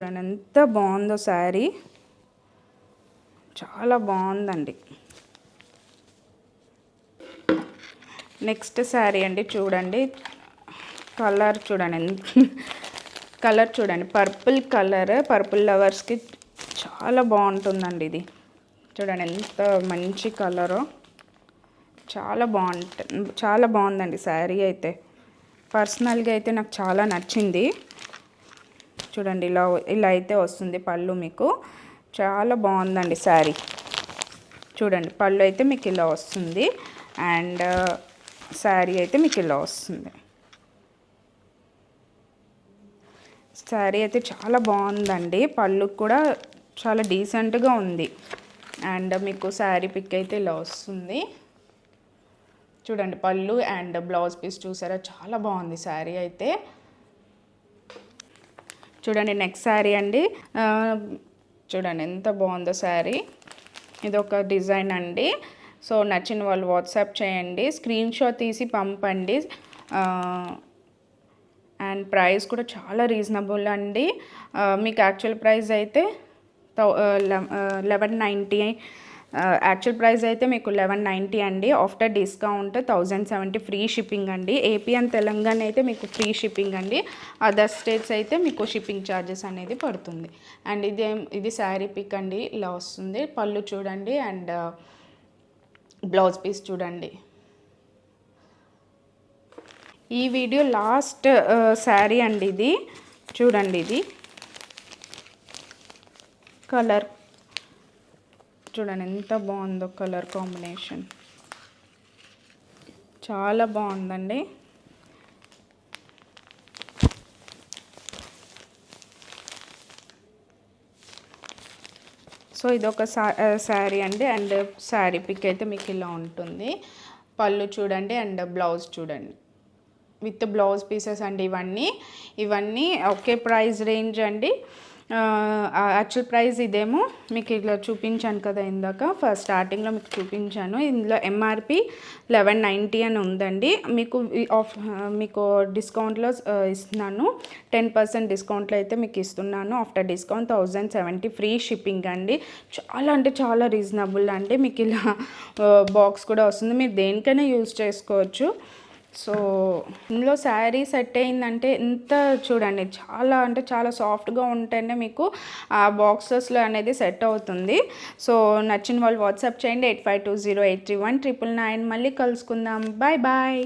చూడండి ఎంత బాగుందో శారీ, చాలా బాగుందండి. నెక్స్ట్ శారీ అండి, చూడండి కలర్ చూడండి, కలర్ చూడండి పర్పుల్ కలర్, పర్పుల్ లవర్స్కి చాలా బాగుంటుందండి. ఇది చూడండి ఎంత మంచి కలరో, చాలా బాగుందండి శారీ అయితే. పర్సనల్గా అయితే నాకు చాలా నచ్చింది. చూడండి ఇలా అయితే వస్తుంది పళ్ళు, మీకు చాలా బాగుందండి శారీ. చూడండి పళ్ళు అయితే మీకు ఇలా వస్తుంది, అండ్ శారీ అయితే మీకు ఇలా వస్తుంది. శారీ అయితే చాలా బాగుందండి, పళ్ళు కూడా చాలా డీసెంట్గా ఉంది. అండ్ మీకు శారీ పిక్ అయితే ఇలా వస్తుంది. చూడండి పళ్ళు అండ్ బ్లౌజ్ పీస్ చూసారా, చాలా బాగుంది శారీ అయితే. చూడండి నెక్స్ట్ శారీ అండి, చూడండి ఎంత బాగుందో శారీ. ఇది ఒక డిజైన్ అండి. సో నచ్చిన వాళ్ళు వాట్సాప్ చేయండి, స్క్రీన్ షాట్ తీసి పంపండి. అండ్ ప్రైస్ కూడా చాలా రీజనబుల్ అండి. మీకు యాక్చువల్ ప్రైస్ అయితే 1190, యాక్చువల్ ప్రైస్ అయితే మీకు 1190 అండి. ఆఫ్టర్ డిస్కౌంట్ 1070 ఫ్రీ షిప్పింగ్ అండి. ఏపీ అండ్ తెలంగాణ అయితే మీకు ఫ్రీ షిప్పింగ్ అండి. అదర్ స్టేట్స్ అయితే మీకు షిప్పింగ్ ఛార్జెస్ అనేది పడుతుంది. అండ్ ఇది శారీ పిక్ అండి, ఇలా వస్తుంది. పళ్ళు చూడండి అండ్ బ్లౌజ్ పీస్ చూడండి. ఈ వీడియో లాస్ట్ శారీ అండి ఇది. చూడండి ఇది కలర్ చూడండి ఎంత బాగుందో, కలర్ కాంబినేషన్ చాలా బాగుందండి. సో ఇదొక శారీ అండి, అండ్ శారీ పిక్ అయితే మీకు ఇలా ఉంటుంది. పళ్ళు చూడండి అండ్ బ్లౌజ్ చూడండి, విత్ బ్లౌజ్ పీసెస్ అండి. ఇవన్నీ ఒకే ప్రైస్ రేంజ్ అండి. యాక్చువల్ ప్రైస్ ఇదేమో మీకు ఇలా చూపించాను కదా ఇందాక, ఫస్ట్ స్టార్టింగ్లో మీకు చూపించాను. ఇందులో ఎంఆర్పి 1190 అని ఉందండి. మీకు డిస్కౌంట్లో ఇస్తున్నాను, 10% డిస్కౌంట్లో అయితే మీకు ఇస్తున్నాను. ఆఫ్టర్ డిస్కౌంట్ 1070 ఫ్రీ షిప్పింగ్ అండి. చాలా అంటే చాలా రీజనబుల్ అండి. మీకు ఇలా బాక్స్ కూడా వస్తుంది, మీరు దేనికైనా యూజ్ చేసుకోవచ్చు. సో ఇందులో శారీ సెట్ అయిందంటే ఎంత చూడండి, చాలా అంటే చాలా సాఫ్ట్గా ఉంటేనే మీకు ఆ బాక్సెస్లో అనేది సెట్ అవుతుంది. సో నచ్చిన వాళ్ళు వాట్సాప్ చేయండి 8520831999. మళ్ళీ కలుసుకుందాం. Bye bye.